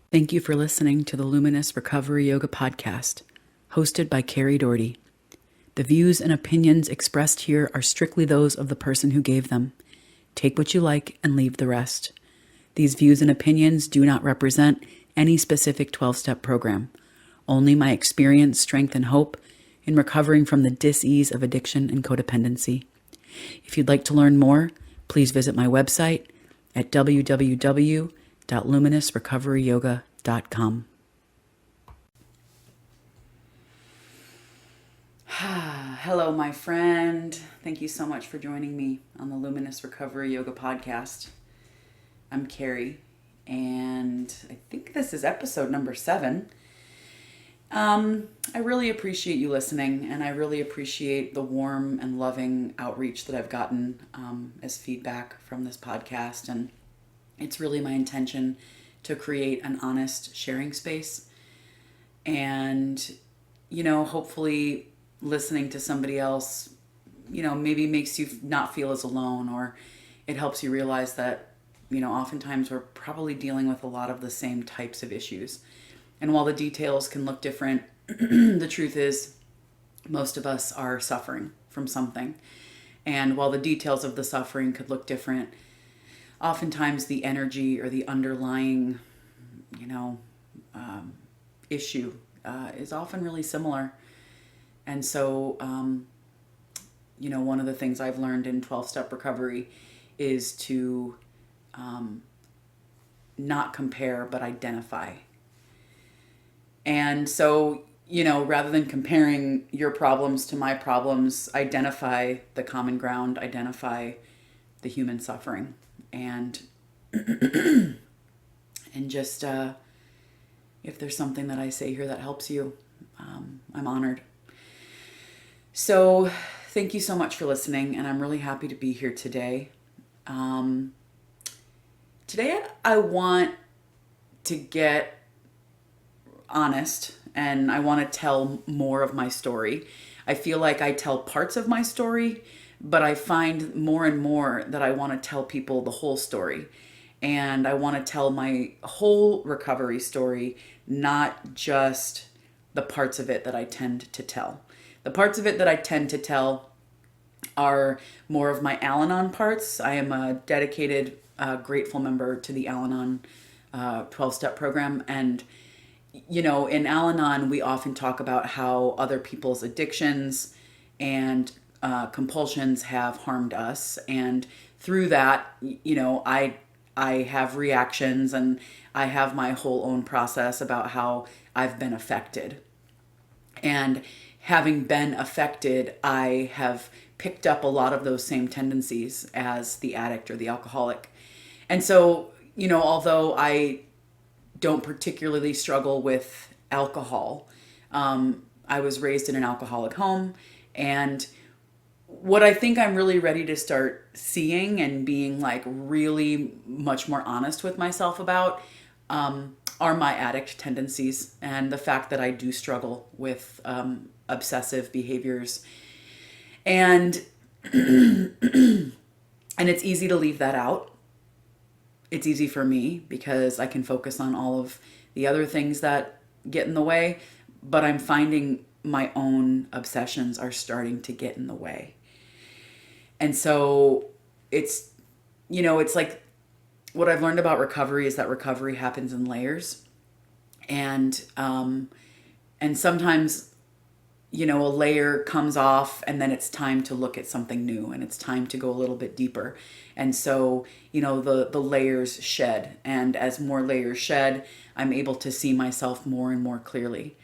Thank you for listening to the Luminous Recovery Yoga Podcast, hosted by Kari. The views and opinions expressed here are strictly those of the person who gave them. Take what you like and leave the rest. These views and opinions do not represent any specific 12-step program, only my experience, strength, and hope in recovering from the dis-ease of addiction and codependency. If you'd like to learn more, please visit my website at www.luminousrecoveryyoga.com. Hello, my friend. Thank you so much for joining me on the Luminous Recovery Yoga Podcast. I'm Kari, and I think this is episode number 7. I really appreciate you listening, and I really appreciate the warm and loving outreach that I've gotten as feedback from this podcast. And it's really my intention to create an honest sharing space. And, hopefully listening to somebody else, maybe makes you not feel as alone, or it helps you realize that, oftentimes we're probably dealing with a lot of the same types of issues. And while the details can look different, the truth is most of us are suffering from something. And while the details of the suffering could look different, oftentimes the energy or the underlying, issue is often really similar. And so, one of the things I've learned in 12-step recovery is to not compare, but identify. And so, rather than comparing your problems to my problems, identify the common ground, identify the human suffering, and just if there's something that I say here that helps you, I'm honored. So thank you so much for listening, and I'm really happy to be here today. Today I want to get honest, and I want to tell more of my story. I feel like I tell parts of my story, but I find more and more that I want to tell people the whole story. And I want to tell my whole recovery story, not just the parts of it that I tend to tell. The parts of it that I tend to tell are more of my Al-Anon parts. I am a dedicated, grateful member to the Al-Anon 12-step program. And in Al-Anon, we often talk about how other people's addictions and compulsions have harmed us. And through that, I have reactions, and I have my whole own process about how I've been affected. And having been affected, I have picked up a lot of those same tendencies as the addict or the alcoholic. And so, although I don't particularly struggle with alcohol. I was raised in an alcoholic home, and what I think I'm really ready to start seeing and being like really much more honest with myself about are my addict tendencies, and the fact that I do struggle with obsessive behaviors. And and it's easy to leave that out. It's easy for me because I can focus on all of the other things that get in the way, but I'm finding my own obsessions are starting to get in the way. And so it's like what I've learned about recovery is that recovery happens in layers. And sometimes, a layer comes off, and then it's time to look at something new, and it's time to go a little bit deeper. And so, the layers shed, and as more layers shed, I'm able to see myself more and more clearly.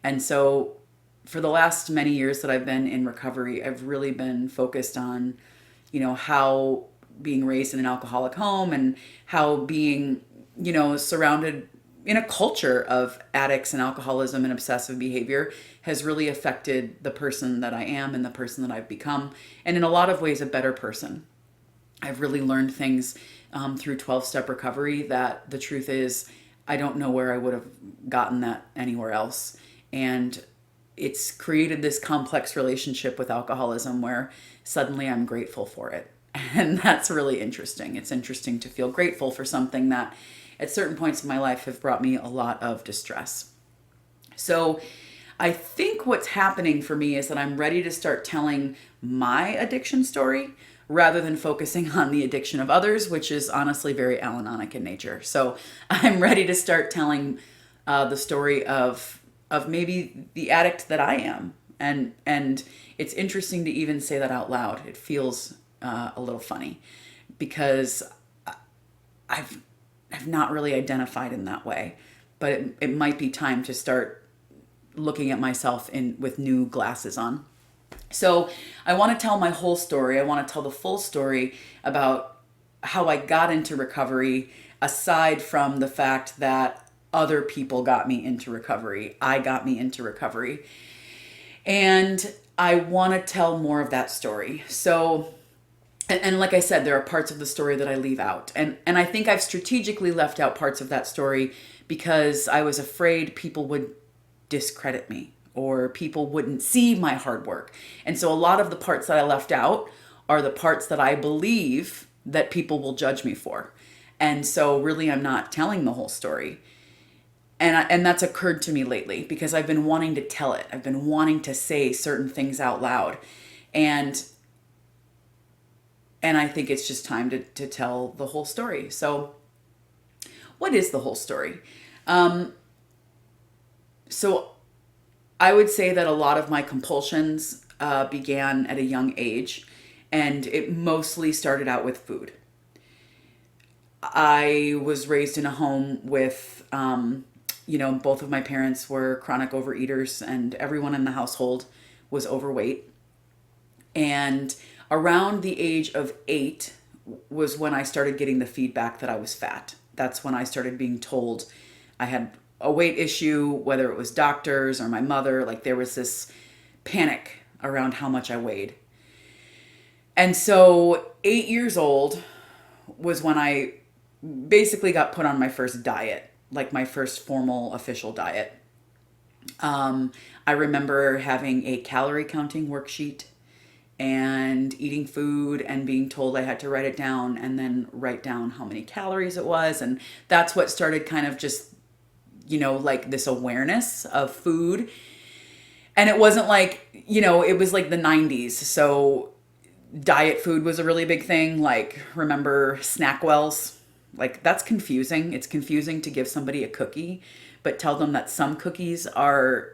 And so for the last many years that I've been in recovery, I've really been focused on, how being raised in an alcoholic home and how being, surrounded in a culture of addicts and alcoholism and obsessive behavior has really affected the person that I am and the person that I've become, and in a lot of ways a better person. I've really learned things through 12-step recovery that the truth is I don't know where I would have gotten that anywhere else. And it's created this complex relationship with alcoholism where suddenly I'm grateful for it. And that's really interesting. It's interesting to feel grateful for something that at certain points in my life have brought me a lot of distress. So I think what's happening for me is that I'm ready to start telling my addiction story rather than focusing on the addiction of others, which is honestly very Al-Anonic in nature. So I'm ready to start telling the story of maybe the addict that I am, and it's interesting to even say that out loud. It feels a little funny because I've not really identified in that way, but it might be time to start looking at myself in with new glasses on. So I want to tell my whole story. I want to tell the full story about how I got into recovery, aside from the fact that other people got me into recovery. I got me into recovery. And I want to tell more of that story. So, and like I said, there are parts of the story that I leave out. And I think I've strategically left out parts of that story because I was afraid people would discredit me or people wouldn't see my hard work. And so a lot of the parts that I left out are the parts that I believe that people will judge me for. And so really I'm not telling the whole story. And that's occurred to me lately because I've been wanting to tell it. I've been wanting to say certain things out loud. And I think it's just time to tell the whole story. So what is the whole story? So I would say that a lot of my compulsions began at a young age, and it mostly started out with food. I was raised in a home with, both of my parents were chronic overeaters, and everyone in the household was overweight. And around the age of 8 was when I started getting the feedback that I was fat. That's when I started being told I had a weight issue, whether it was doctors or my mother. Like there was this panic around how much I weighed. And so 8 years old was when I basically got put on my first diet, like my first formal official diet. I remember having a calorie counting worksheet and eating food and being told I had to write it down and then write down how many calories it was. And that's what started kind of just, like this awareness of food. And it wasn't like, it was like the 90s. So diet food was a really big thing. Like, remember Snackwells? Like, that's confusing. It's confusing to give somebody a cookie, but tell them that some cookies are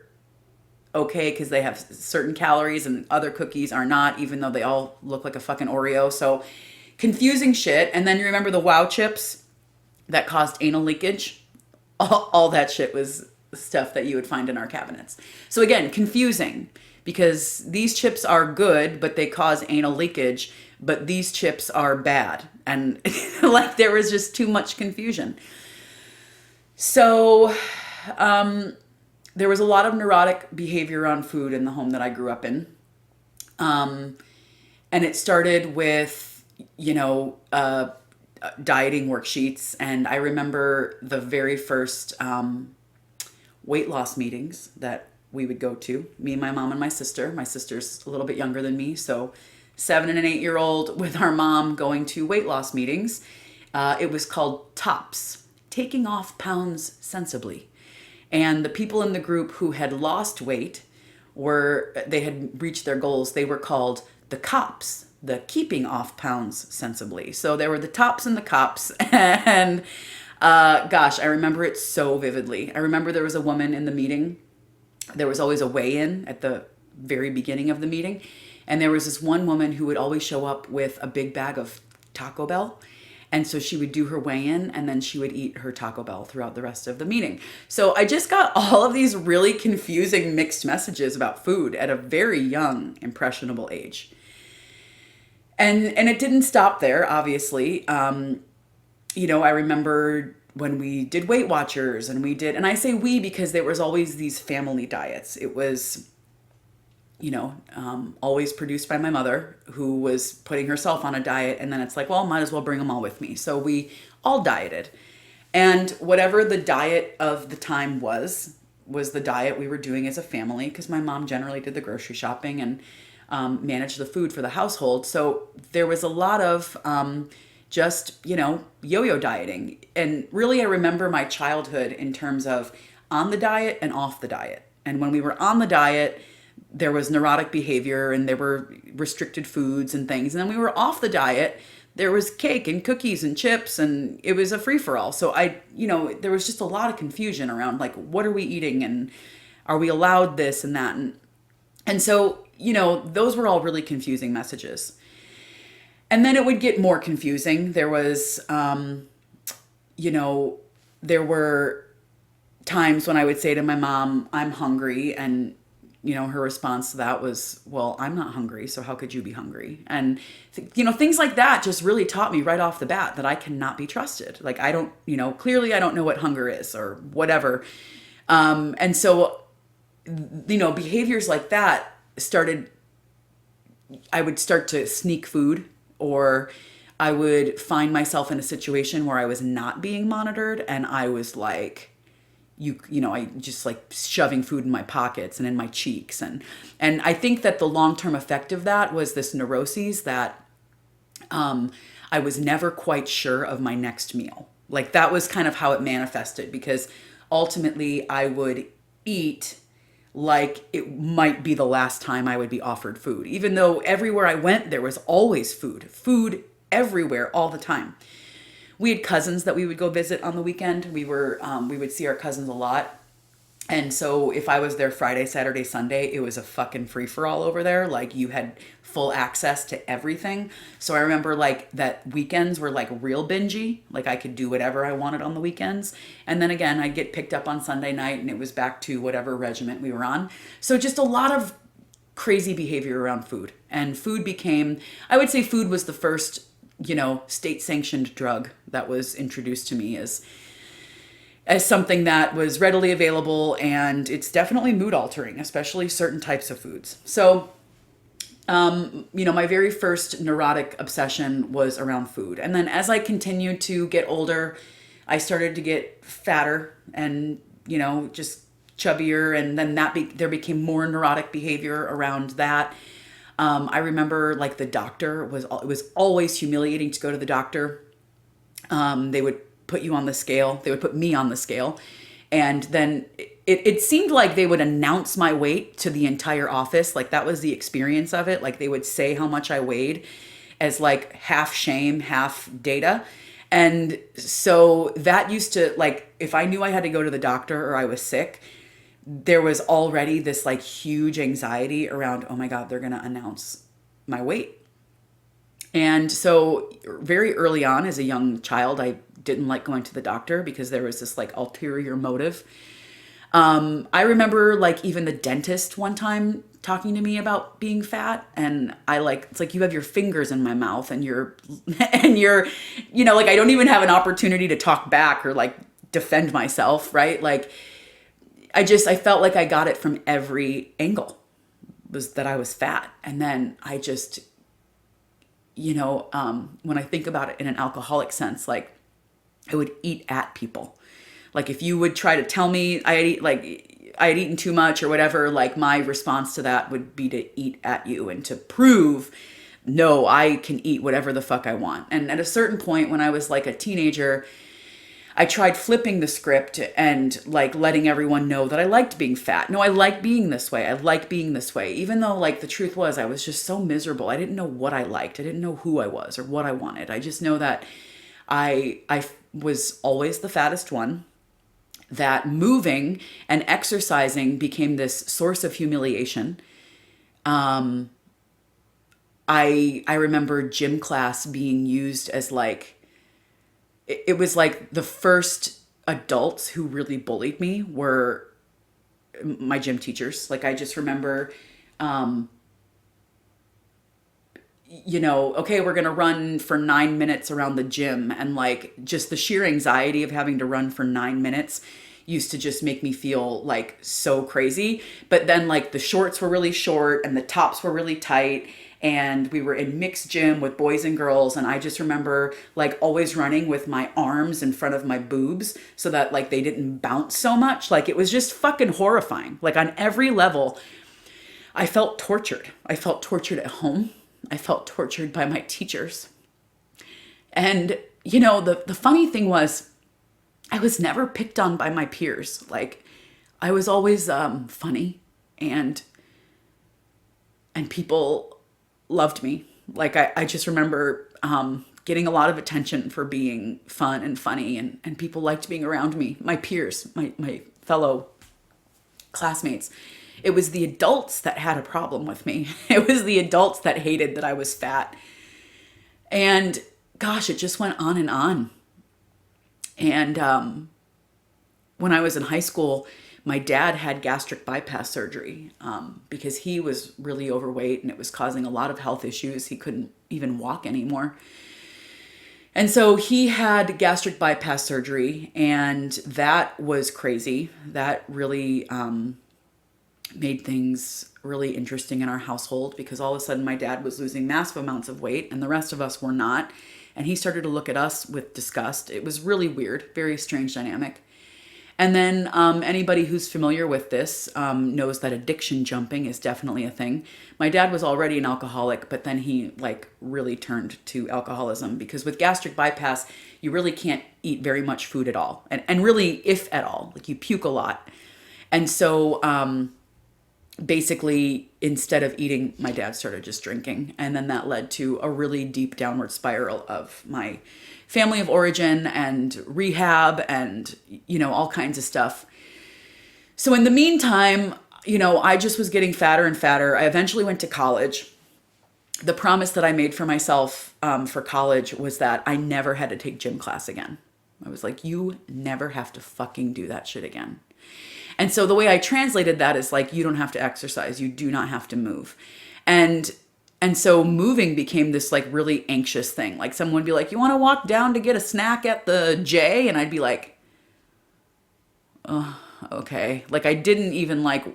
okay because they have certain calories and other cookies are not, even though they all look like a fucking Oreo. So confusing shit. And then you remember the Wow chips that caused anal leakage? All that shit was stuff that you would find in our cabinets. So again, confusing because these chips are good, but they cause anal leakage, but these chips are bad. And like there was just too much confusion. So, there was a lot of neurotic behavior around food in the home that I grew up in. And it started with, dieting worksheets. And I remember the very first weight loss meetings that we would go to, me and my mom and my sister. My sister's a little bit younger than me. So 7 and an 8-year-old with our mom going to weight loss meetings. It was called TOPS, Taking Off Pounds Sensibly. And the people in the group who had lost weight they had reached their goals. They were called the COPS, the Keeping Off Pounds Sensibly. So there were the TOPS and the COPS. And gosh, I remember it so vividly. I remember there was a woman in the meeting. There was always a weigh-in at the very beginning of the meeting. And there was this one woman who would always show up with a big bag of Taco Bell. And so she would do her weigh-in and then she would eat her Taco Bell throughout the rest of the meeting. So I just got all of these really confusing mixed messages about food at a very young, impressionable age. And it didn't stop there, obviously. I remember when we did Weight Watchers and I say we because there was always these family diets. It was always produced by my mother, who was putting herself on a diet. And then it's like, well, might as well bring them all with me. So we all dieted. And whatever the diet of the time was the diet we were doing as a family, because my mom generally did the grocery shopping and managed the food for the household. So there was a lot of, just, yo-yo dieting. And really, I remember my childhood in terms of on the diet and off the diet. And when we were on the diet, there was neurotic behavior and there were restricted foods and things. And then we were off the diet, there was cake and cookies and chips, and it was a free-for-all. So there was just a lot of confusion around like, what are we eating and are we allowed this and that? And so, those were all really confusing messages. And then it would get more confusing. There was, there were times when I would say to my mom, I'm hungry. And, her response to that was, well, I'm not hungry. So how could you be hungry? And, things like that just really taught me right off the bat that I cannot be trusted. Like, I don't, clearly I don't know what hunger is or whatever. And so, behaviors like that I would start to sneak food, or I would find myself in a situation where I was not being monitored and I was like, I just like shoving food in my pockets and in my cheeks. And I think that the long-term effect of that was this neuroses that I was never quite sure of my next meal. Like that was kind of how it manifested, because ultimately I would eat like it might be the last time I would be offered food, even though everywhere I went, there was always food everywhere all the time. We had cousins that we would go visit on the weekend. We would see our cousins a lot. And so if I was there Friday, Saturday, Sunday, it was a fucking free for all over there. Like you had full access to everything. So I remember like that weekends were like real bingey. Like I could do whatever I wanted on the weekends. And then again, I'd get picked up on Sunday night and it was back to whatever regiment we were on. So just a lot of crazy behavior around food. And food became, I would say food was the first, state sanctioned drug that was introduced to me as something that was readily available, and it's definitely mood altering, especially certain types of foods. So, my very first neurotic obsession was around food. And then as I continued to get older, I started to get fatter and, just chubbier. And then there became more neurotic behavior around that. I remember like the doctor it was always humiliating to go to the doctor. They would put you on the scale. They would put me on the scale. And then it seemed like they would announce my weight to the entire office. Like that was the experience of it. Like they would say how much I weighed as like half shame, half data. And so that used to, like, if I knew I had to go to the doctor or I was sick, there was already this like huge anxiety around, oh my God, they're going to announce my weight. And so very early on as a young child, I didn't like going to the doctor because there was this like ulterior motive. I remember like even the dentist one time talking to me about being fat, and it's like you have your fingers in my mouth and you're like I don't even have an opportunity to talk back or like defend myself, right? Like I felt like I got it from every angle, was that I was fat. And then I just, when I think about it in an alcoholic sense, like I would eat at people. Like if you would try to tell me I had eaten too much or whatever, like my response to that would be to eat at you and to prove, no, I can eat whatever the fuck I want. And at a certain point when I was like a teenager, I tried flipping the script and like letting everyone know that I liked being fat. No, I like being this way. I like being this way. Even though like the truth was I was just so miserable. I didn't know what I liked. I didn't know who I was or what I wanted. I just know that I was always the fattest one, that moving and exercising became this source of humiliation. I remember gym class being used as like, it was like the first adults who really bullied me were my gym teachers. Like I just remember, okay, we're going to run for 9 minutes around the gym. And like just the sheer anxiety of having to run for 9 minutes used to just make me feel like so crazy. But then like the shorts were really short and the tops were really tight. And we were in mixed gym with boys and girls. And I just remember like always running with my arms in front of my boobs so that like they didn't bounce so much. Like it was just fucking horrifying. Like on every level, I felt tortured. I felt tortured at home. I felt tortured by my teachers. And, the funny thing was, I was never picked on by my peers. Like, I was always funny, and people loved me. Like, I just remember getting a lot of attention for being fun and funny, and people liked being around me. My peers, my fellow classmates. It was the adults that had a problem with me. It was the adults that hated that I was fat. And gosh, it just went on and on. And when I was in high school, my dad had gastric bypass surgery because he was really overweight and it was causing a lot of health issues. He couldn't even walk anymore. And so he had gastric bypass surgery, and that was crazy. That really made things really interesting in our household, because all of a sudden my dad was losing massive amounts of weight and the rest of us were not. And he started to look at us with disgust. It was really weird, very strange dynamic. And then anybody who's familiar with this knows that addiction jumping is definitely a thing. My dad was already an alcoholic, but then he really turned to alcoholism, because with gastric bypass, you really can't eat very much food at all. And really, if at all, you puke a lot. And so basically, instead of eating, my dad started just drinking. And then that led to a really deep downward spiral of my family of origin and rehab and, all kinds of stuff. So in the meantime, I just was getting fatter and fatter. I eventually went to college. The promise that I made for myself for college was that I never had to take gym class again. I was like, you never have to fucking do that shit again. And so the way I translated that is you don't have to exercise. You do not have to move. And so moving became this really anxious thing. Like someone would be like, you want to walk down to get a snack at the J? And I'd be like, oh, okay. I didn't like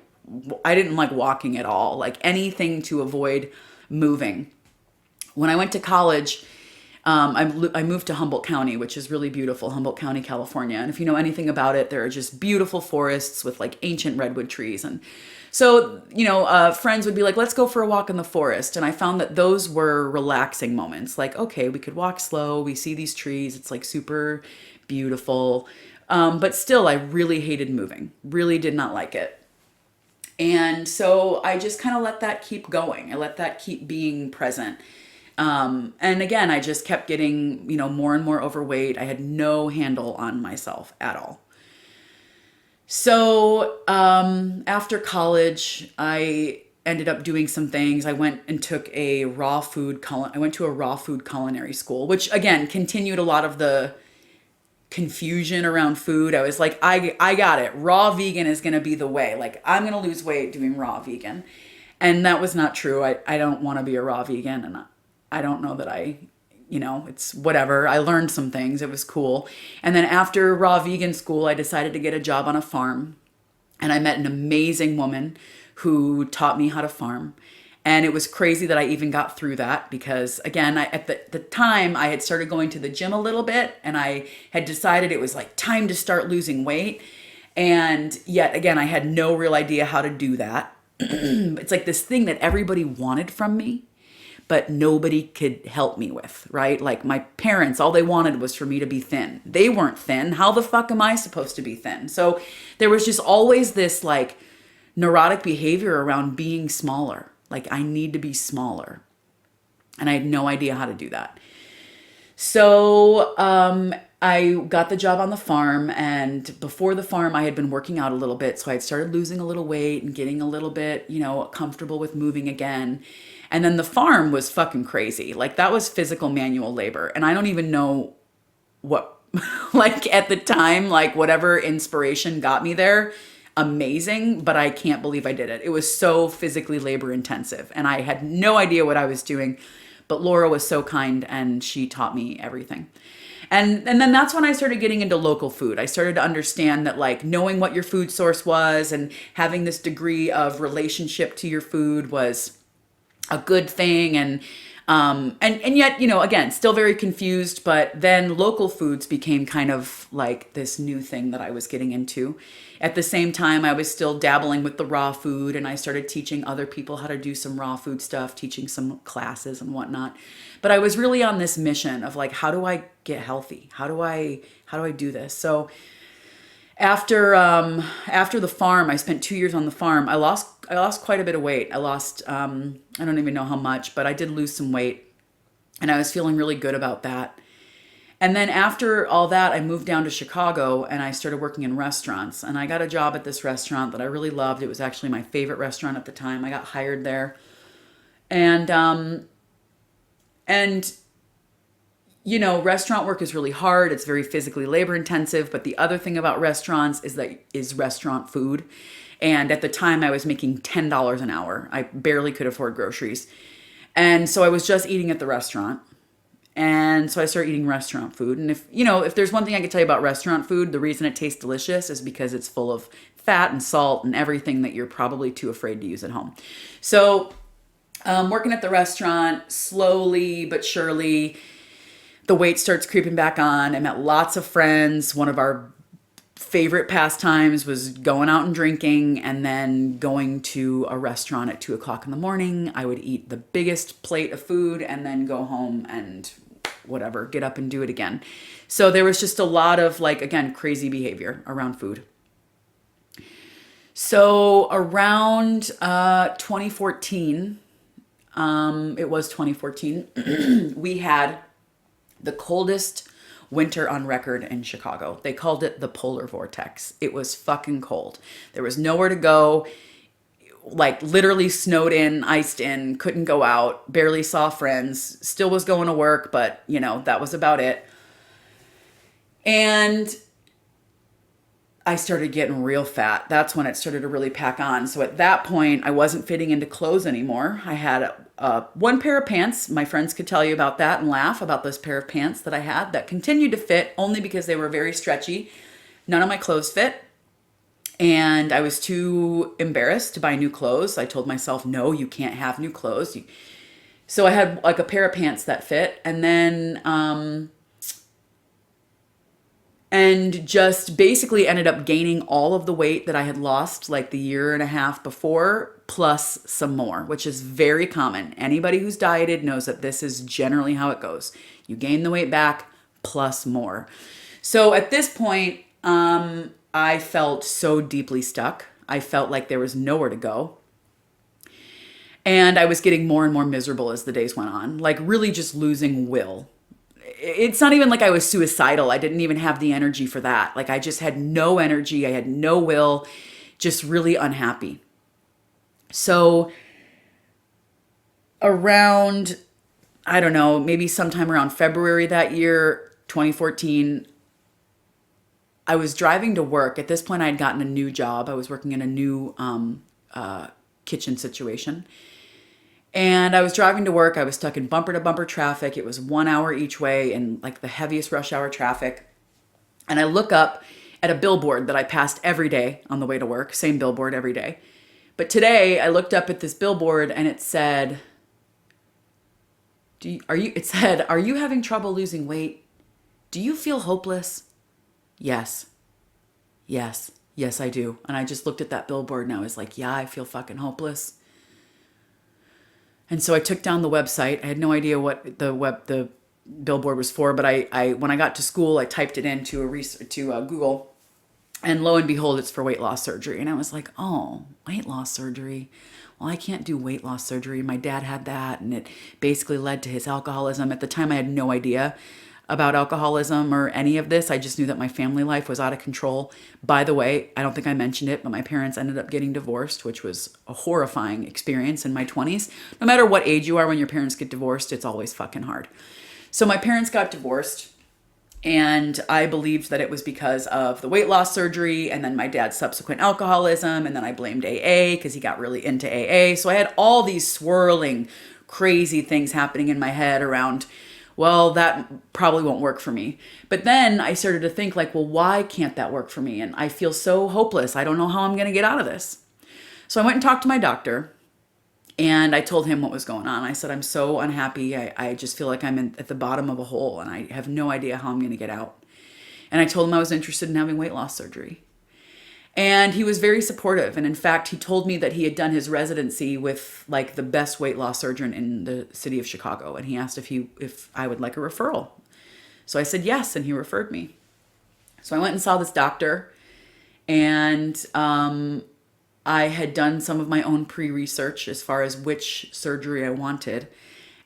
walking at all. Anything to avoid moving. When I went to college, I moved to Humboldt County, which is really beautiful, Humboldt County, California. And if you know anything about it, there are just beautiful forests with ancient redwood trees. And so, friends would be like, let's go for a walk in the forest. And I found that those were relaxing moments. Okay, we could walk slow. We see these trees. It's super beautiful. But still, I really hated moving, really did not like it. And so I just kind of let that keep going. I let that keep being present. And again, I just kept getting, more and more overweight. I had no handle on myself at all. So, after college, I ended up doing some things. I went and took I went to a raw food culinary school, which again, continued a lot of the confusion around food. I was like, I got it. Raw vegan is going to be the way. I'm going to lose weight doing raw vegan. And that was not true. I don't want to be a raw vegan, and I don't know that it's whatever. I learned some things. It was cool. And then after raw vegan school, I decided to get a job on a farm. And I met an amazing woman who taught me how to farm. And it was crazy that I even got through that, because again, at the time I had started going to the gym a little bit, and I had decided it was time to start losing weight. And yet again, I had no real idea how to do that. It's this thing that everybody wanted from me, but nobody could help me with, right? My parents, all they wanted was for me to be thin. They weren't thin. How the fuck am I supposed to be thin? So there was just always this neurotic behavior around being smaller. I need to be smaller. And I had no idea how to do that. So I got the job on the farm, and before the farm, I had been working out a little bit. So I had started losing a little weight and getting a little bit, comfortable with moving again. And then the farm was fucking crazy. That was physical manual labor. And I don't even know what, at the time, whatever inspiration got me there, amazing, but I can't believe I did it. It was so physically labor intensive, and I had no idea what I was doing. But Laura was so kind, and she taught me everything. And then that's when I started getting into local food. I started to understand that knowing what your food source was and having this degree of relationship to your food was a good thing. And yet, again, still very confused. But then local foods became kind of like this new thing that I was getting into. At the same time, I was still dabbling with the raw food, and I started teaching other people how to do some raw food stuff, teaching some classes and whatnot. But I was really on this mission of like, how do I get healthy? How do I do this? So after the farm, I spent 2 years on the farm. I lost quite a bit of weight. I lost I don't even know how much, but I did lose some weight, and I was feeling really good about that. And then after all that, I moved down to Chicago and I started working in restaurants. And I got a job at this restaurant that I really loved. It was actually my favorite restaurant at the time. I got hired there, and restaurant work is really hard. It's very physically labor intensive. But the other thing about restaurants is restaurant food. And at the time I was making $10 an hour. I barely could afford groceries. And so I was just eating at the restaurant. And so I started eating restaurant food. And if there's one thing I could tell you about restaurant food, the reason it tastes delicious is because it's full of fat and salt and everything that you're probably too afraid to use at home. So working at the restaurant, slowly but surely, the weight starts creeping back on. I met lots of friends. One of our favorite pastimes was going out and drinking and then going to a restaurant at 2 o'clock in the morning. I would eat the biggest plate of food and then go home and whatever, get up and do it again. So there was just a lot of again, crazy behavior around food. So around 2014, it was 2014, we had the coldest winter on record in Chicago. They called it the polar vortex. It was fucking cold. There was nowhere to go. Literally snowed in, iced in, couldn't go out, barely saw friends, still was going to work, but that was about it. And I started getting real fat. That's when it started to really pack on. So at that point, I wasn't fitting into clothes anymore. I had one pair of pants. My friends could tell you about that and laugh about this pair of pants that I had that continued to fit only because they were very stretchy. None of my clothes fit. And I was too embarrassed to buy new clothes. I told myself, no, you can't have new clothes. So I had a pair of pants that fit. And then and just basically ended up gaining all of the weight that I had lost the year and a half before, plus some more, which is very common. Anybody who's dieted knows that this is generally how it goes. You gain the weight back plus more. So at this point, I felt so deeply stuck. I felt like there was nowhere to go. And I was getting more and more miserable as the days went on, really just losing will. It's not even like I was suicidal. I didn't even have the energy for that. I just had no energy. I had no will, just really unhappy. So around, I don't know, maybe sometime around February that year, 2014, I was driving to work. At this point, I had gotten a new job. I was working in a new kitchen situation. And I was driving to work. I was stuck in bumper to bumper traffic. It was 1 hour each way in the heaviest rush hour traffic. And I look up at a billboard that I passed every day on the way to work, same billboard every day. But today I looked up at this billboard and it said, are you having trouble losing weight? Do you feel hopeless? Yes. Yes. Yes, I do. And I just looked at that billboard and I was like, yeah, I feel fucking hopeless. And so I took down the website. I had no idea what the billboard was for, but I when I got to school, I typed it into Google, and lo and behold, it's for weight loss surgery. And I was like, oh, weight loss surgery. Well, I can't do weight loss surgery. My dad had that, and it basically led to his alcoholism. At the time, I had no idea about alcoholism or any of this. I just knew that my family life was out of control. By the way, I don't think I mentioned it, but my parents ended up getting divorced, which was a horrifying experience in my 20s. No matter what age you are when your parents get divorced, it's always fucking hard. So my parents got divorced, and I believed that it was because of the weight loss surgery and then my dad's subsequent alcoholism, and then I blamed AA because he got really into AA. So I had all these swirling, crazy things happening in my head around, well, that probably won't work for me. But then I started to think well, why can't that work for me? And I feel so hopeless. I don't know how I'm going to get out of this. So I went and talked to my doctor, And I told him what was going on. I said, I'm so unhappy. I just feel like at the bottom of a hole and I have no idea how I'm going to get out. And I told him I was interested in having weight loss surgery. And he was very supportive. And in fact, he told me that he had done his residency with like the best weight loss surgeon in the city of Chicago. And he asked if I would like a referral. So I said yes, and he referred me. So I went and saw this doctor, and I had done some of my own pre-research as far as which surgery I wanted.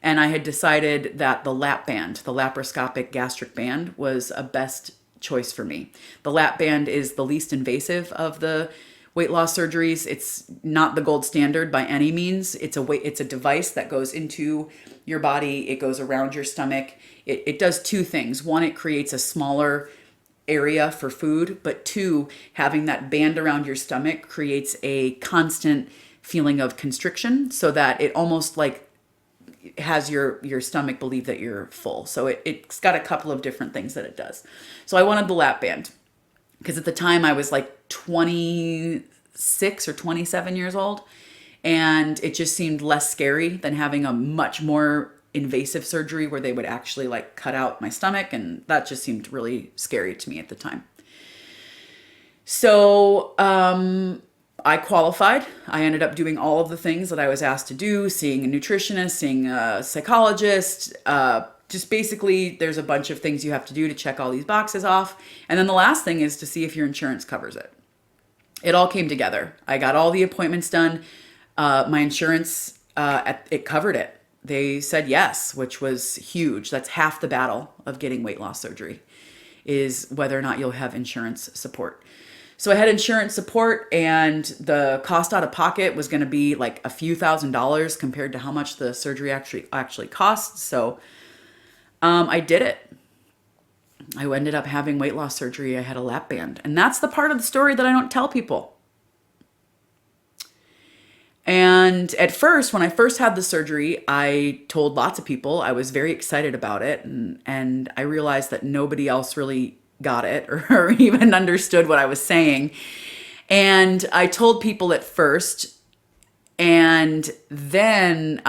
And I had decided that the lap band, the laparoscopic gastric band, was a best choice for me. The lap band is the least invasive of the weight loss surgeries. It's not the gold standard by any means. It's a device that goes into your body. It goes around your stomach. It does two things. One, it creates a smaller area for food, but two, having that band around your stomach creates a constant feeling of constriction, so that it almost like has your stomach believe that you're full. So it's got a couple of different things that it does. So I wanted the lap band because at the time I was like 26 or 27 years old, and it just seemed less scary than having a much more invasive surgery where they would actually like cut out my stomach, and that just seemed really scary to me at the time. So I qualified. I ended up doing all of the things that I was asked to do, seeing a nutritionist, seeing a psychologist, just basically there's a bunch of things you have to do to check all these boxes off. And then the last thing is to see if your insurance covers it. It all came together. I got all the appointments done. My insurance, it covered it. They said yes, which was huge. That's half the battle of getting weight loss surgery, is whether or not you'll have insurance support. So I had insurance support, and the cost out of pocket was going to be like a few $1,000s compared to how much the surgery actually cost. So I did it. I ended up having weight loss surgery. I had a lap band, and that's the part of the story that I don't tell people. And at first, when I first had the surgery, I told lots of people. I was very excited about it. And I realized that nobody else really got it or even understood what I was saying. And I told people at first. And then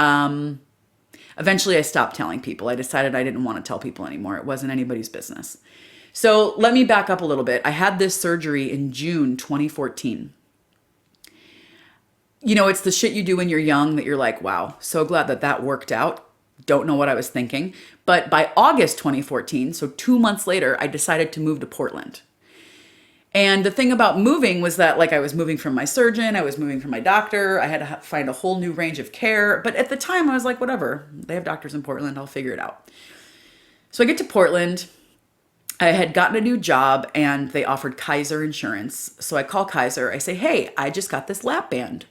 eventually I stopped telling people. I decided I didn't want to tell people anymore. It wasn't anybody's business. So let me back up a little bit. I had this surgery in June 2014. You know, it's the shit you do when you're young that you're like, wow, so glad that worked out. Don't know what I was thinking. But by August 2014, so 2 months later, I decided to move to Portland. And the thing about moving was that, like, I was moving from my surgeon, I was moving from my doctor, I had to find a whole new range of care. But at the time, I was like, whatever, they have doctors in Portland, I'll figure it out. So I get to Portland. I had gotten a new job, and they offered Kaiser insurance. So I call Kaiser. I say, hey, I just got this lap band.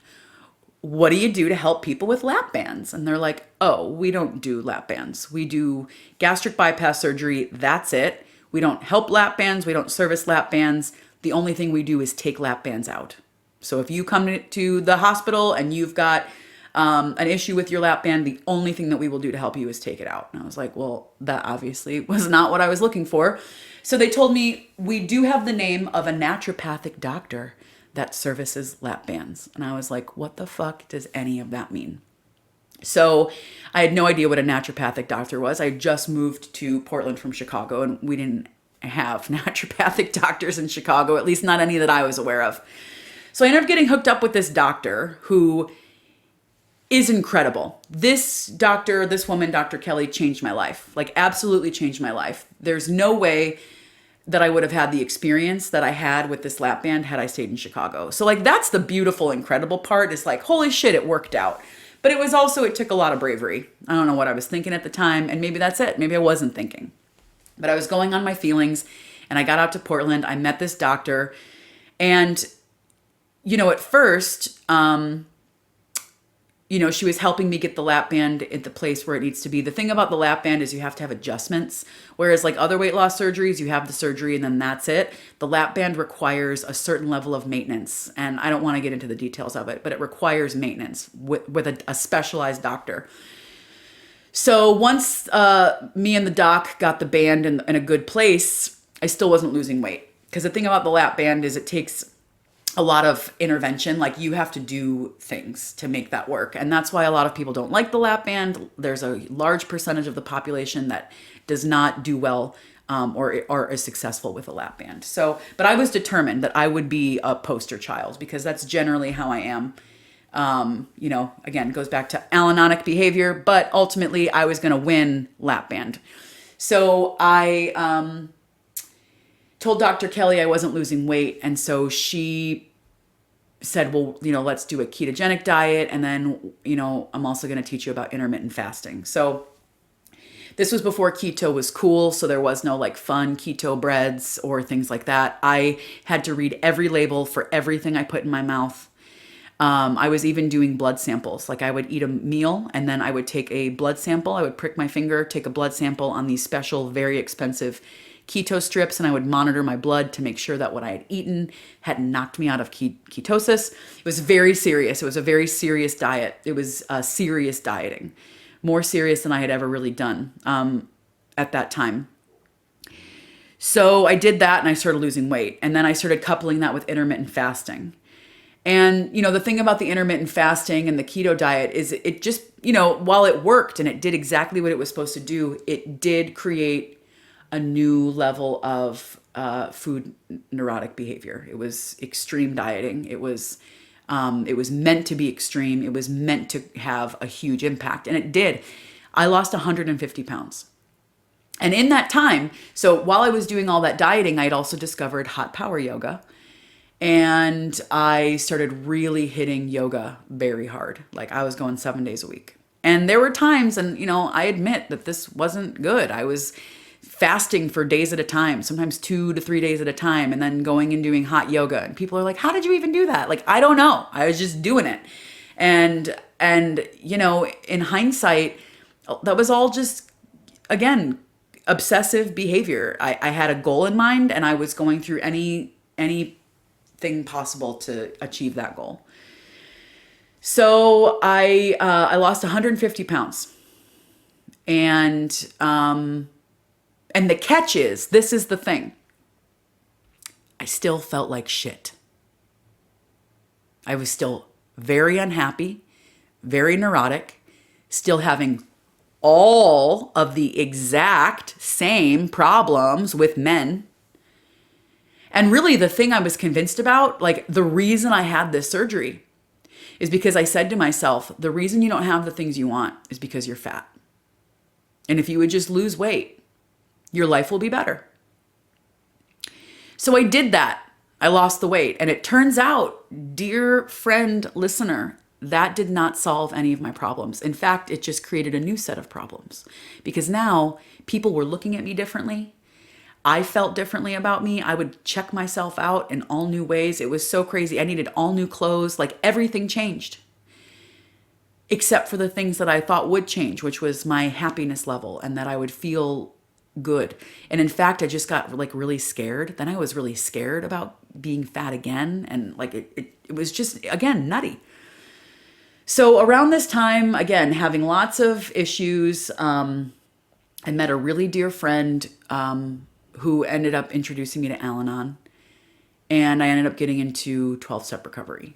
What do you do to help people with lap bands? And they're like, oh, we don't do lap bands. We do gastric bypass surgery. That's it. We don't help lap bands. We don't service lap bands. The only thing we do is take lap bands out. So if you come to the hospital and you've got an issue with your lap band, the only thing that we will do to help you is take it out. And I was like, well, that obviously was not what I was looking for. So they told me, we do have the name of a naturopathic doctor that services lap bands. And I was like, what the fuck does any of that mean? So I had no idea what a naturopathic doctor was. I just moved to Portland from Chicago, and we didn't have naturopathic doctors in Chicago, at least not any that I was aware of. So I ended up getting hooked up with this doctor who is incredible. This doctor, this woman, Dr. Kelly, changed my life. Like, absolutely changed my life. There's no way that I would have had the experience that I had with this lap band had I stayed in Chicago. So like, that's the beautiful, incredible part, is like, holy shit, it worked out. But it took a lot of bravery. I don't know what I was thinking at the time, and maybe that's it. Maybe I wasn't thinking. But I was going on my feelings, and I got out to Portland. I met this doctor, and, you know, at first, she was helping me get the lap band at the place where it needs to be. The thing about the lap band is you have to have adjustments. Whereas like other weight loss surgeries, you have the surgery and then that's it. The lap band requires a certain level of maintenance. And I don't want to get into the details of it, but it requires maintenance with a specialized doctor. So once me and the doc got the band in a good place, I still wasn't losing weight. Because the thing about the lap band is it takes a lot of intervention. Like you have to do things to make that work. And that's why a lot of people don't like the lap band. There's a large percentage of the population that does not do well or is successful with a lap band. So, but I was determined that I would be a poster child because that's generally how I am. Again, it goes back to Al-Anonic behavior, but ultimately I was going to win lap band. So I told Dr. Kelly I wasn't losing weight. And so she said, well, let's do a ketogenic diet. And then, I'm also going to teach you about intermittent fasting. So this was before keto was cool. So there was no like fun keto breads or things like that. I had to read every label for everything I put in my mouth. I was even doing blood samples. Like I would eat a meal and then I would take a blood sample. I would prick my finger, take a blood sample on these special, very expensive keto strips, and I would monitor my blood to make sure that what I had eaten hadn't knocked me out of ketosis. It was very serious. It was a very serious diet. It was serious dieting, more serious than I had ever really done at that time. So I did that and I started losing weight. And then I started coupling that with intermittent fasting. And, the thing about the intermittent fasting and the keto diet is it just, while it worked and it did exactly what it was supposed to do, it did create a new level of food neurotic behavior. It was extreme dieting. It was meant to be extreme. It was meant to have a huge impact. And it did. I lost 150 pounds. And in that time, so while I was doing all that dieting, I'd also discovered hot power yoga. And I started really hitting yoga very hard. Like I was going 7 days a week. And there were times, and I admit that this wasn't good. I was fasting for days at a time, sometimes 2 to 3 days at a time, and then going and doing hot yoga. And people are like, how did you even do that? Like, I don't know. I was just doing it. And in hindsight, that was all just, again, obsessive behavior. I had a goal in mind and I was going through anything possible to achieve that goal. So I lost 150 pounds. And the catch is, this is the thing. I still felt like shit. I was still very unhappy, very neurotic, still having all of the exact same problems with men. And really the thing I was convinced about, like the reason I had this surgery is because I said to myself, the reason you don't have the things you want is because you're fat. And if you would just lose weight, your life will be better. So I did that. I lost the weight. And it turns out, dear friend, listener, that did not solve any of my problems. In fact, it just created a new set of problems because now people were looking at me differently. I felt differently about me. I would check myself out in all new ways. It was so crazy. I needed all new clothes. Like everything changed. Except for the things that I thought would change, which was my happiness level and that I would feel good. And in fact, I just got like really scared. Then I was really scared about being fat again. And like it was just, again, nutty. So around this time, again, having lots of issues, I met a really dear friend who ended up introducing me to Al-Anon. And I ended up getting into 12-step recovery.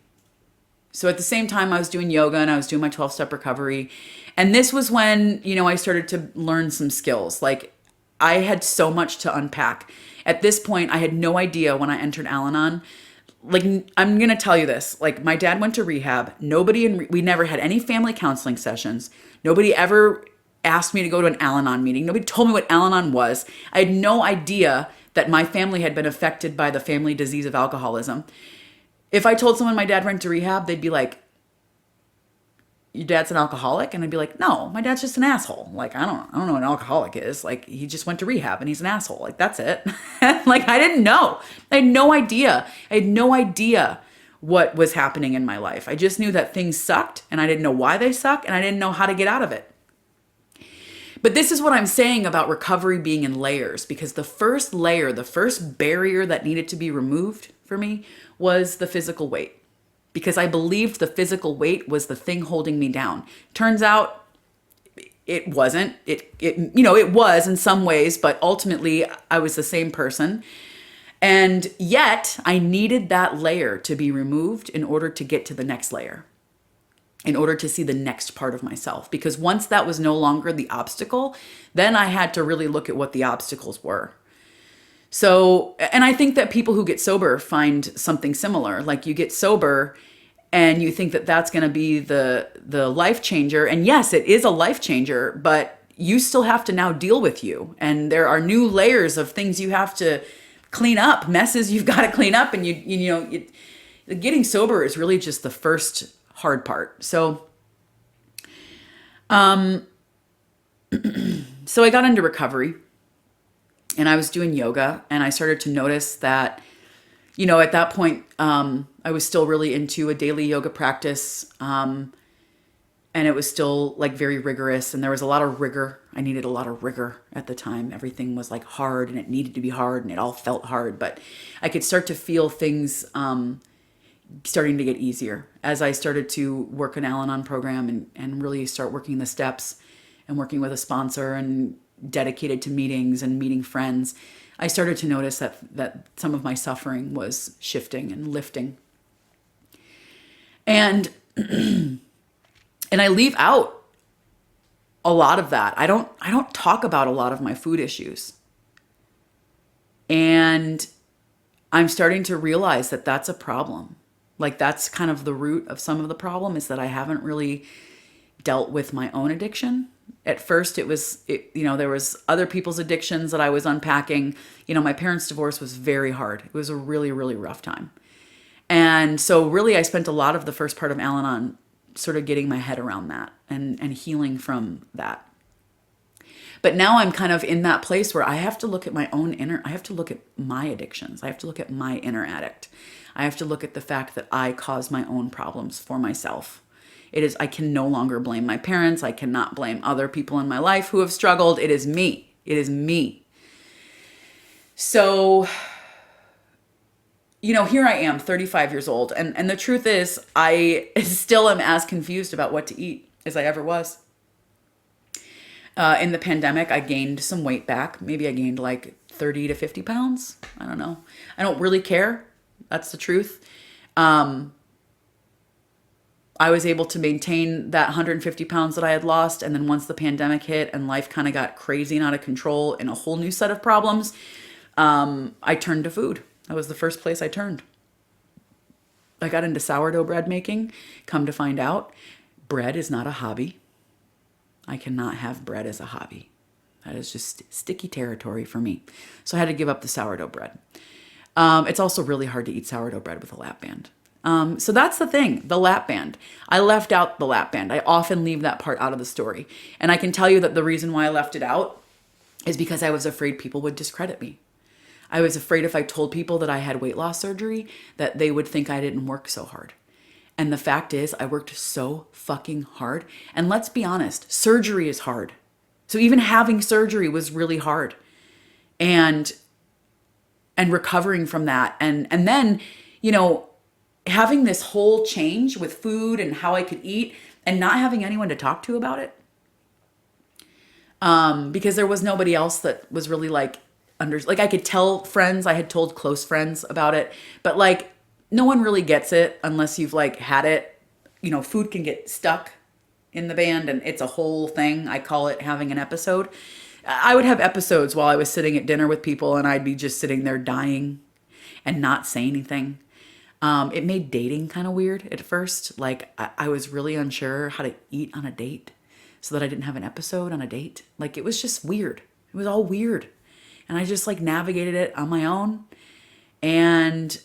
So at the same time, I was doing yoga and I was doing my 12-step recovery. And this was when, I started to learn some skills. Like I had so much to unpack. At this point, I had no idea when I entered Al-Anon. Like, I'm going to tell you this. Like, my dad went to rehab. We never had any family counseling sessions. Nobody ever asked me to go to an Al-Anon meeting. Nobody told me what Al-Anon was. I had no idea that my family had been affected by the family disease of alcoholism. If I told someone my dad went to rehab, they'd be like, your dad's an alcoholic? And I'd be like, no, my dad's just an asshole. Like, I don't know what an alcoholic is. Like, he just went to rehab and he's an asshole. Like, that's it. Like, I didn't know. I had no idea. I had no idea what was happening in my life. I just knew that things sucked and I didn't know why they suck and I didn't know how to get out of it. But this is what I'm saying about recovery being in layers, because the first layer, the first barrier that needed to be removed for me was the physical weight. Because I believed the physical weight was the thing holding me down. Turns out it wasn't. It was in some ways, but ultimately I was the same person. And yet I needed that layer to be removed in order to get to the next layer, in order to see the next part of myself. Because once that was no longer the obstacle, then I had to really look at what the obstacles were. So, and I think that people who get sober find something similar. Like, you get sober and you think that that's going to be the life changer. And yes, it is a life changer, but you still have to now deal with you. And there are new layers of things you have to clean up, messes you've got to clean up. And getting sober is really just the first hard part. So, so I got into recovery and I was doing yoga, and I started to notice that, at that point, I was still really into a daily yoga practice. And it was still like very rigorous, and there was a lot of rigor. I needed a lot of rigor at the time. Everything was like hard, and it needed to be hard, and it all felt hard, but I could start to feel things, starting to get easier as I started to work an Al-Anon program and really start working the steps and working with a sponsor and dedicated to meetings and meeting friends. I started to notice that some of my suffering was shifting and lifting. And and I leave out a lot of that. I don't talk about a lot of my food issues. And I'm starting to realize that that's a problem. Like, that's kind of the root of some of the problem, is that I haven't really dealt with my own addiction. At first there was other people's addictions that I was unpacking. My parents' divorce was very hard. It was a really, really rough time. And so really I spent a lot of the first part of Al-Anon sort of getting my head around that and healing from that. But now I'm kind of in that place where I have to look at I have to look at my addictions. I have to look at my inner addict. I have to look at the fact that I cause my own problems for myself. I can no longer blame my parents. I cannot blame other people in my life who have struggled. It is me. It is me. So, here I am, 35 years old. And the truth is, I still am as confused about what to eat as I ever was. In the pandemic, I gained some weight back. Maybe I gained like 30 to 50 pounds. I don't know. I don't really care. That's the truth. I was able to maintain that 150 pounds that I had lost. And then once the pandemic hit and life kind of got crazy and out of control and a whole new set of problems, I turned to food. That was the first place I turned. I got into sourdough bread making. Come to find out, bread is not a hobby. I cannot have bread as a hobby. That is just sticky territory for me. So I had to give up the sourdough bread. It's also really hard to eat sourdough bread with a lap band. So that's the thing, the lap band. I left out the lap band. I often leave that part out of the story. And I can tell you that the reason why I left it out is because I was afraid people would discredit me. I was afraid if I told people that I had weight loss surgery, that they would think I didn't work so hard. And the fact is, I worked so fucking hard. And let's be honest, surgery is hard. So even having surgery was really hard. And recovering from that. And then, having this whole change with food and how I could eat and not having anyone to talk to about it. Because there was nobody else that was really like I could tell friends, I had told close friends about it, but like no one really gets it unless you've like had it. Food can get stuck in the band and it's a whole thing. I call it having an episode. I would have episodes while I was sitting at dinner with people and I'd be just sitting there dying and not say anything. It made dating kind of weird at first. Like I was really unsure how to eat on a date so that I didn't have an episode on a date. Like it was just weird. It was all weird. And I just like navigated it on my own. And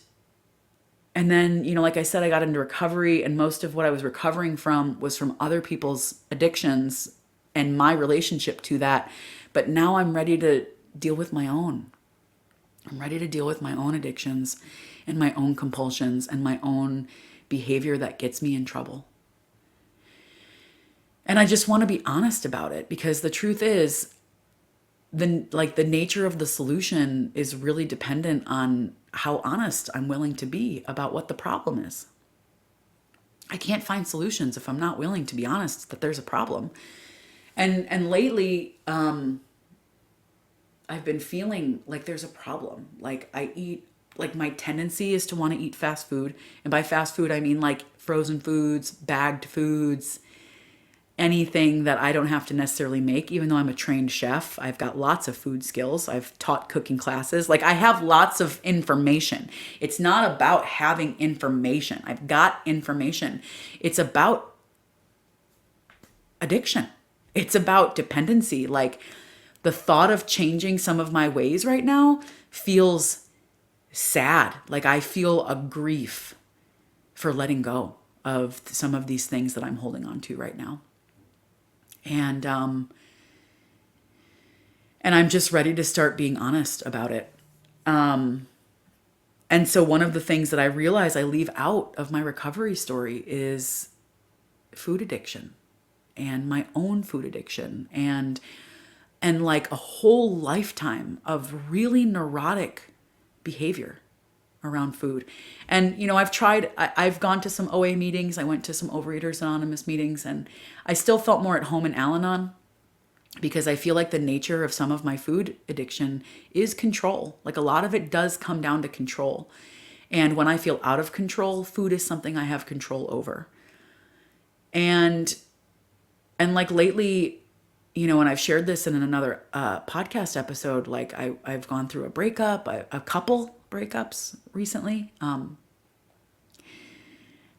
then, like I said, I got into recovery, and most of what I was recovering from was from other people's addictions and my relationship to that. But now I'm ready to deal with my own. I'm ready to deal with my own addictions and my own compulsions and my own behavior that gets me in trouble. And I just want to be honest about it, because the truth is, the nature of the solution is really dependent on how honest I'm willing to be about what the problem is. I can't find solutions if I'm not willing to be honest that there's a problem. And lately, I've been feeling like there's a problem. Like I eat like my tendency is to want to eat fast food. And by fast food, I mean like frozen foods, bagged foods, anything that I don't have to necessarily make, even though I'm a trained chef. I've got lots of food skills. I've taught cooking classes. Like I have lots of information. It's not about having information. I've got information. It's about addiction. It's about dependency. Like the thought of changing some of my ways right now feels sad. Like I feel a grief for letting go of some of these things that I'm holding on to right now. And I'm just ready to start being honest about it. And so one of the things that I realize I leave out of my recovery story is food addiction and my own food addiction and like a whole lifetime of really neurotic behavior around food. And, you know, I've gone to some OA meetings. I went to some Overeaters Anonymous meetings, and I still felt more at home in Al-Anon because I feel like the nature of some of my food addiction is control. Like a lot of it does come down to control. And when I feel out of control, food is something I have control over. And like lately, you know, and I've shared this in another podcast episode, like I've gone through a breakup, a couple breakups recently.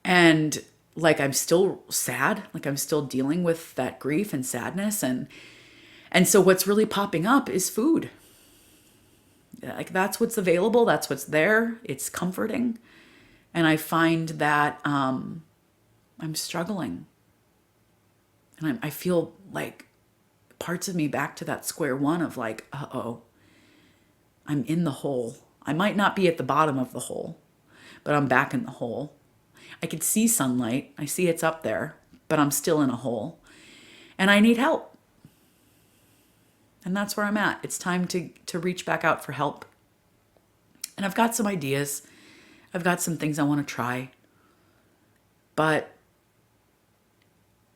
And like, I'm still sad, like I'm still dealing with that grief and sadness. And so what's really popping up is food. Like that's what's available. That's what's there. It's comforting. And I find that I'm struggling. And I feel like parts of me back to that square one of like, uh-oh, I'm in the hole. I might not be at the bottom of the hole, but I'm back in the hole. I can see sunlight. I see it's up there, but I'm still in a hole. And I need help. And that's where I'm at. It's time to reach back out for help. And I've got some ideas. I've got some things I want to try. But,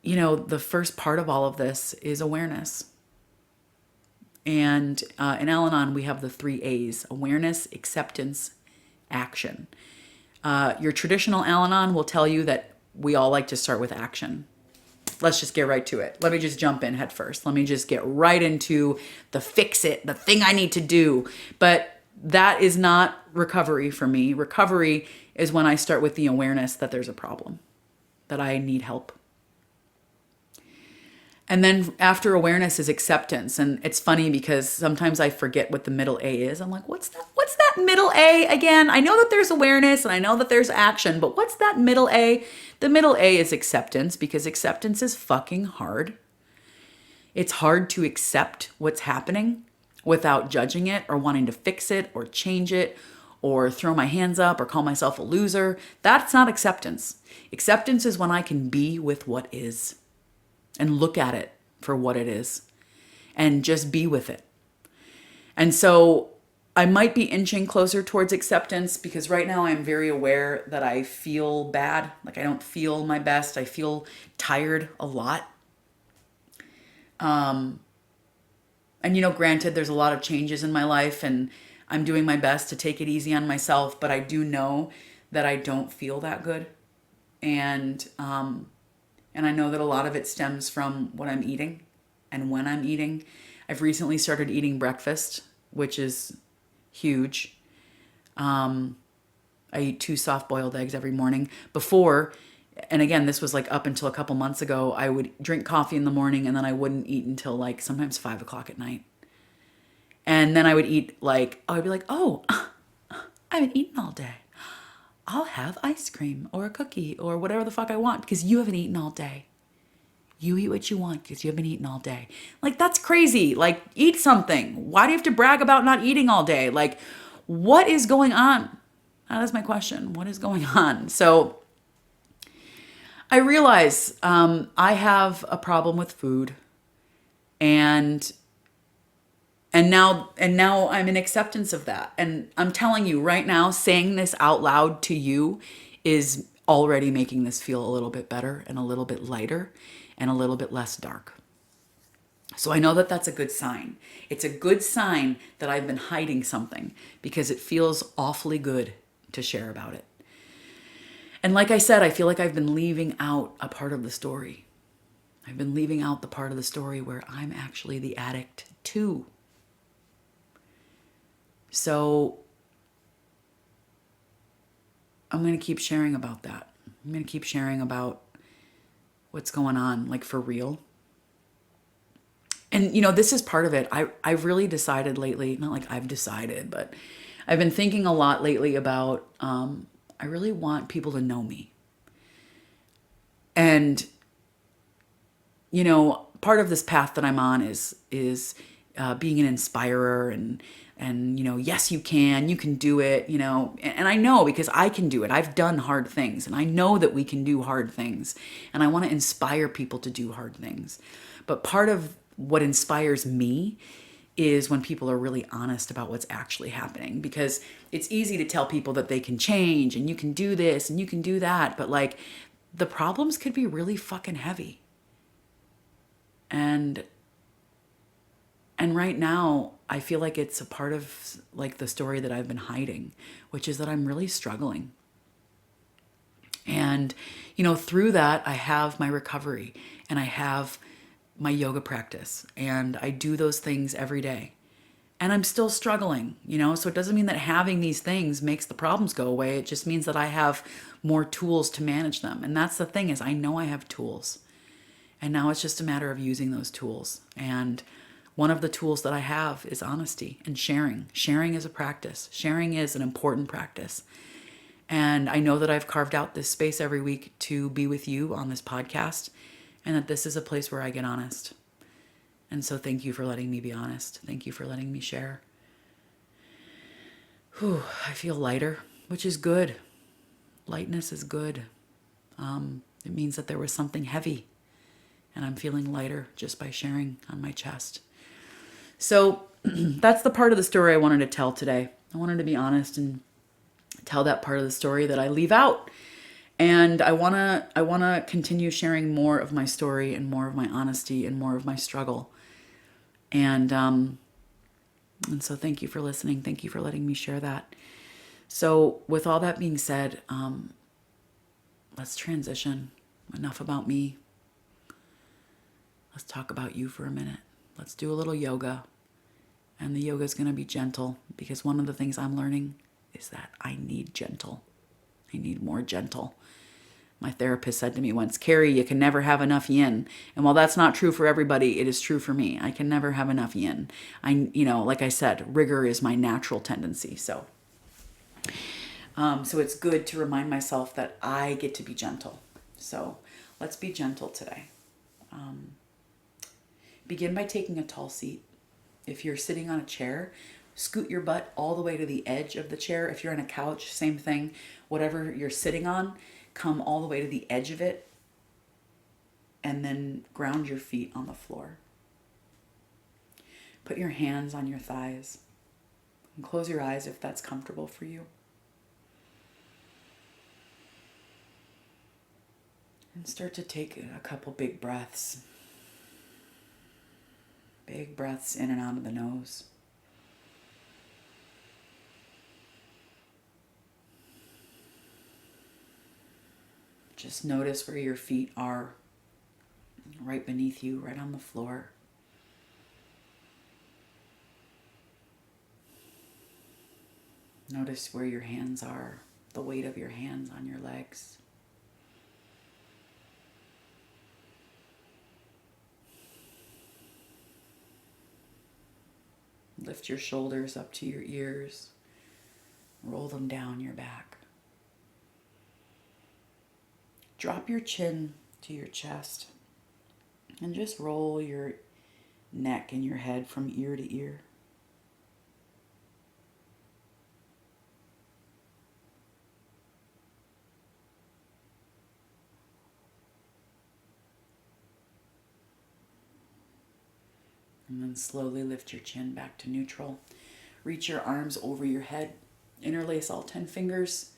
you know, the first part of all of this is awareness. And in Al-Anon, we have the 3 A's: awareness, acceptance, action. Your traditional Al-Anon will tell you that we all like to start with action. Let's just get right to it. Let me just jump in head first. Let me just get right into the fix it, the thing I need to do. But that is not recovery for me. Recovery is when I start with the awareness that there's a problem, that I need help. And then after awareness is acceptance. And it's funny because sometimes I forget what the middle A is. I'm like, what's that middle A again? I know that there's awareness and I know that there's action, but what's that middle A? The middle A is acceptance, because acceptance is fucking hard. It's hard to accept what's happening without judging it or wanting to fix it or change it or throw my hands up or call myself a loser. That's not acceptance. Acceptance is when I can be with what is and look at it for what it is and just be with it. And so I might be inching closer towards acceptance because right now I'm very aware that I feel bad. Like I don't feel my best. I feel tired a lot. And, you know, granted, there's a lot of changes in my life and I'm doing my best to take it easy on myself, but I do know that I don't feel that good. And I know that a lot of it stems from what I'm eating and when I'm eating. I've recently started eating breakfast, which is huge. I eat 2 soft-boiled eggs every morning. Before, and again, this was like up until a couple months ago, I would drink coffee in the morning and then I wouldn't eat until like sometimes 5 o'clock at night. And then I would eat like, I would be like, oh, I haven't eaten all day. I'll have ice cream or a cookie or whatever the fuck I want because you haven't eaten all day. You eat what you want because you haven't eaten all day. Like, that's crazy. Like, eat something. Why do you have to brag about not eating all day? Like, what is going on? That is my question. What is going on? So I realize I have a problem with food, and now I'm in acceptance of that. And I'm telling you right now, saying this out loud to you is already making this feel a little bit better and a little bit lighter and a little bit less dark. So I know that that's a good sign. It's a good sign that I've been hiding something because it feels awfully good to share about it. And like I said, I feel like I've been leaving out a part of the story. I've been leaving out the part of the story where I'm actually the addict too. So I'm going to keep sharing about that. I'm going to keep sharing about what's going on, like for real. And, this is part of it. I've really decided lately, not like I've decided, but I've been thinking a lot lately about, I really want people to know me. And, part of this path that I'm on is being an inspirer and yes, you can do it, and I know because I can do it. I've done hard things and I know that we can do hard things, and I want to inspire people to do hard things. But part of what inspires me is when people are really honest about what's actually happening, because it's easy to tell people that they can change and you can do this and you can do that, but like the problems could be really fucking heavy. And right now I feel like it's a part of like the story that I've been hiding, which is that I'm really struggling. And through that I have my recovery and I have my yoga practice and I do those things every day. And I'm still struggling, so it doesn't mean that having these things makes the problems go away. It just means that I have more tools to manage them. And that's the thing, is I know I have tools. And now it's just a matter of using those tools. And one of the tools that I have is honesty and sharing. Sharing is a practice. Sharing is an important practice. And I know that I've carved out this space every week to be with you on this podcast, and that this is a place where I get honest. And so thank you for letting me be honest. Thank you for letting me share. Whew, I feel lighter, which is good. Lightness is good. It means that there was something heavy, and I'm feeling lighter just by sharing on my chest. So that's the part of the story I wanted to tell today. I wanted to be honest and tell that part of the story that I leave out. And I want to continue sharing more of my story and more of my honesty and more of my struggle. And so thank you for listening. Thank you for letting me share that. So with all that being said, let's transition. Enough about me. Let's talk about you for a minute. Let's do a little yoga. And the yoga is going to be gentle, because one of the things I'm learning is that I need gentle. I need more gentle. My therapist said to me once, Kari, you can never have enough yin. And while that's not true for everybody, it is true for me. I can never have enough yin. Like I said, rigor is my natural tendency. So it's good to remind myself that I get to be gentle. So let's be gentle today. Begin by taking a tall seat. If you're sitting on a chair, scoot your butt all the way to the edge of the chair. If you're on a couch, same thing. Whatever you're sitting on, come all the way to the edge of it, and then ground your feet on the floor. Put your hands on your thighs and close your eyes if that's comfortable for you. And start to take a couple big breaths. Big breaths in and out of the nose. Just notice where your feet are, right beneath you, right on the floor. Notice where your hands are, the weight of your hands on your legs. Lift your shoulders up to your ears. Roll them down your back. Drop your chin to your chest and just roll your neck and your head from ear to ear. And then slowly lift your chin back to neutral. Reach your arms over your head. Interlace all 10 fingers.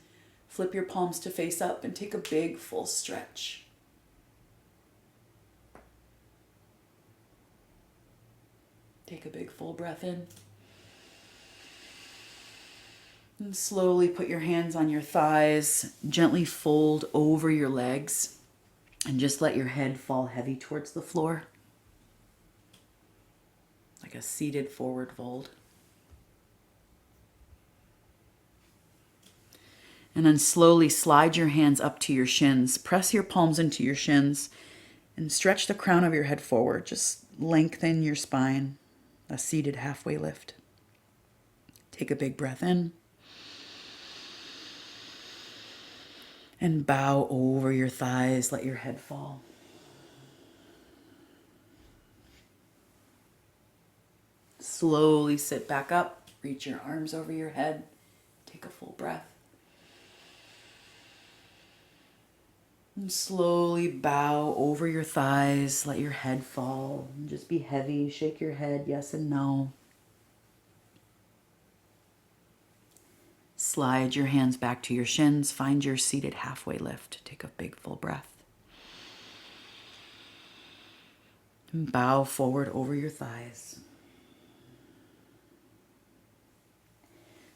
Flip your palms to face up and take a big full stretch. Take a big full breath in. And slowly put your hands on your thighs. Gently fold over your legs. And just let your head fall heavy towards the floor. Like a seated forward fold. And then slowly slide your hands up to your shins. Press your palms into your shins and stretch the crown of your head forward. Just lengthen your spine. A seated halfway lift. Take a big breath in. And bow over your thighs. Let your head fall. Slowly sit back up. Reach your arms over your head. Take a full breath. And slowly bow over your thighs. Let your head fall. And just be heavy. Shake your head yes and no. Slide your hands back to your shins. Find your seated halfway lift. Take a big full breath. And bow forward over your thighs.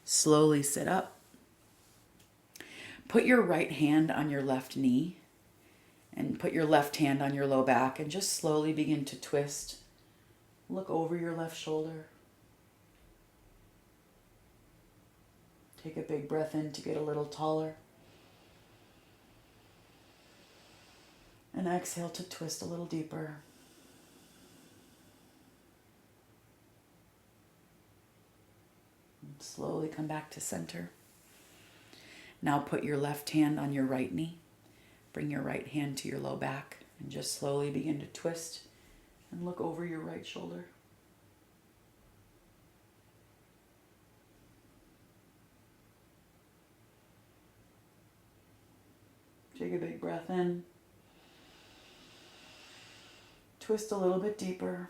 Slowly sit up. Put your right hand on your left knee. And put your left hand on your low back and just slowly begin to twist. Look over your left shoulder. Take a big breath in to get a little taller. And exhale to twist a little deeper. And slowly come back to center. Now put your left hand on your right knee. Bring your right hand to your low back and just slowly begin to twist and look over your right shoulder. Take a big breath in. Twist a little bit deeper.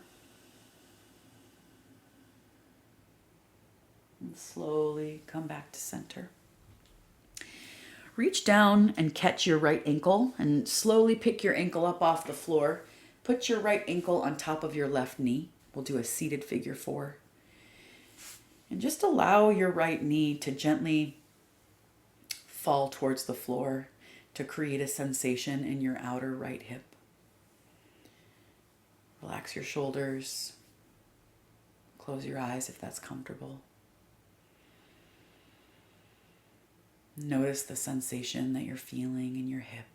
And slowly come back to center. Reach down and catch your right ankle and slowly pick your ankle up off the floor. Put your right ankle on top of your left knee. We'll do a seated figure 4. And just allow your right knee to gently fall towards the floor to create a sensation in your outer right hip. Relax your shoulders. Close your eyes if that's comfortable. Notice the sensation that you're feeling in your hip.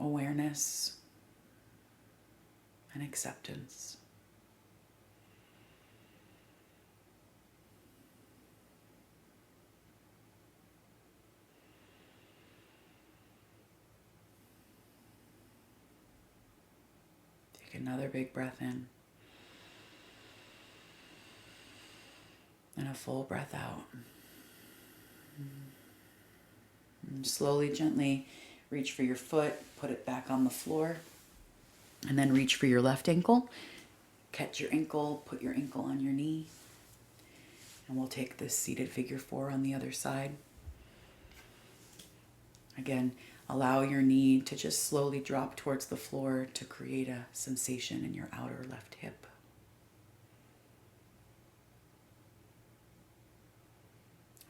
Awareness and acceptance. Take another big breath in. And a full breath out. And slowly, gently reach for your foot, put it back on the floor, and then reach for your left ankle. Catch your ankle, put your ankle on your knee, and we'll take this seated figure 4 on the other side. Again, allow your knee to just slowly drop towards the floor to create a sensation in your outer left hip.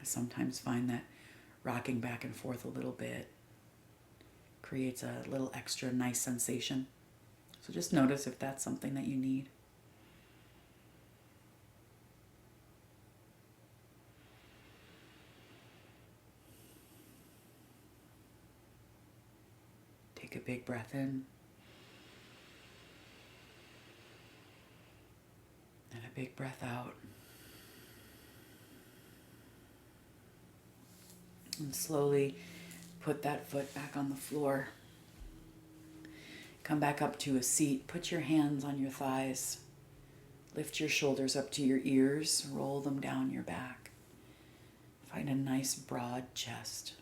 I sometimes find that rocking back and forth a little bit creates a little extra nice sensation. So just notice if that's something that you need. Take a big breath in. And a big breath out. And slowly put that foot back on the floor. Come back up to a seat. Put your hands on your thighs. Lift your shoulders up to your ears. Roll them down your back. Find a nice broad chest.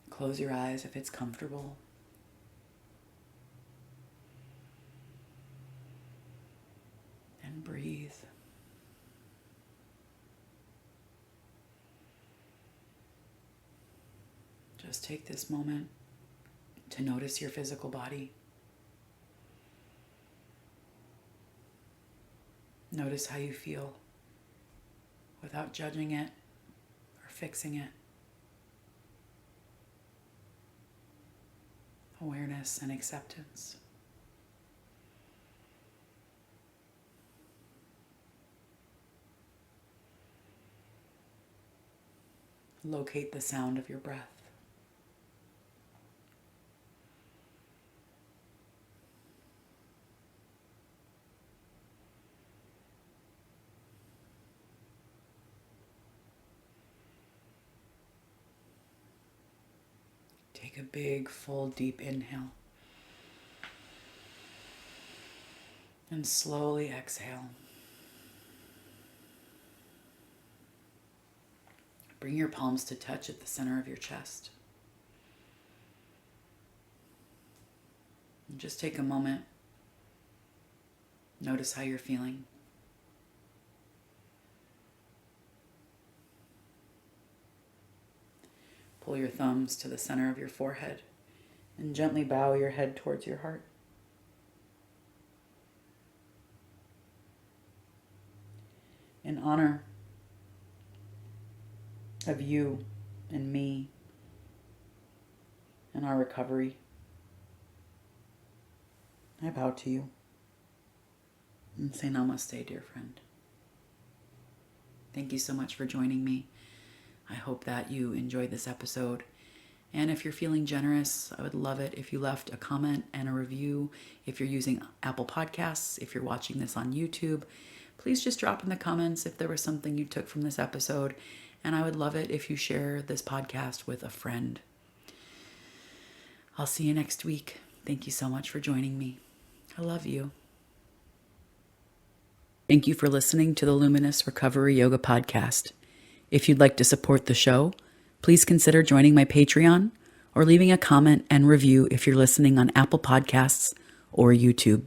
Close your eyes if it's comfortable. And breathe. Just take this moment to notice your physical body. Notice how you feel without judging it or fixing it. Awareness and acceptance. Locate the sound of your breath. Take a big, full, deep inhale. And slowly exhale. Bring your palms to touch at the center of your chest. And just take a moment. Notice how you're feeling. Pull your thumbs to the center of your forehead and gently bow your head towards your heart. In honor of you and me and our recovery, I bow to you and say namaste, dear friend. Thank you so much for joining me. I hope that you enjoyed this episode. And if you're feeling generous, I would love it if you left a comment and a review. If you're using Apple Podcasts, if you're watching this on YouTube, please just drop in the comments if there was something you took from this episode. And I would love it if you share this podcast with a friend. I'll see you next week. Thank you so much for joining me. I love you. Thank you for listening to the Luminous Recovery Yoga Podcast. If you'd like to support the show, please consider joining my Patreon or leaving a comment and review if you're listening on Apple Podcasts or YouTube.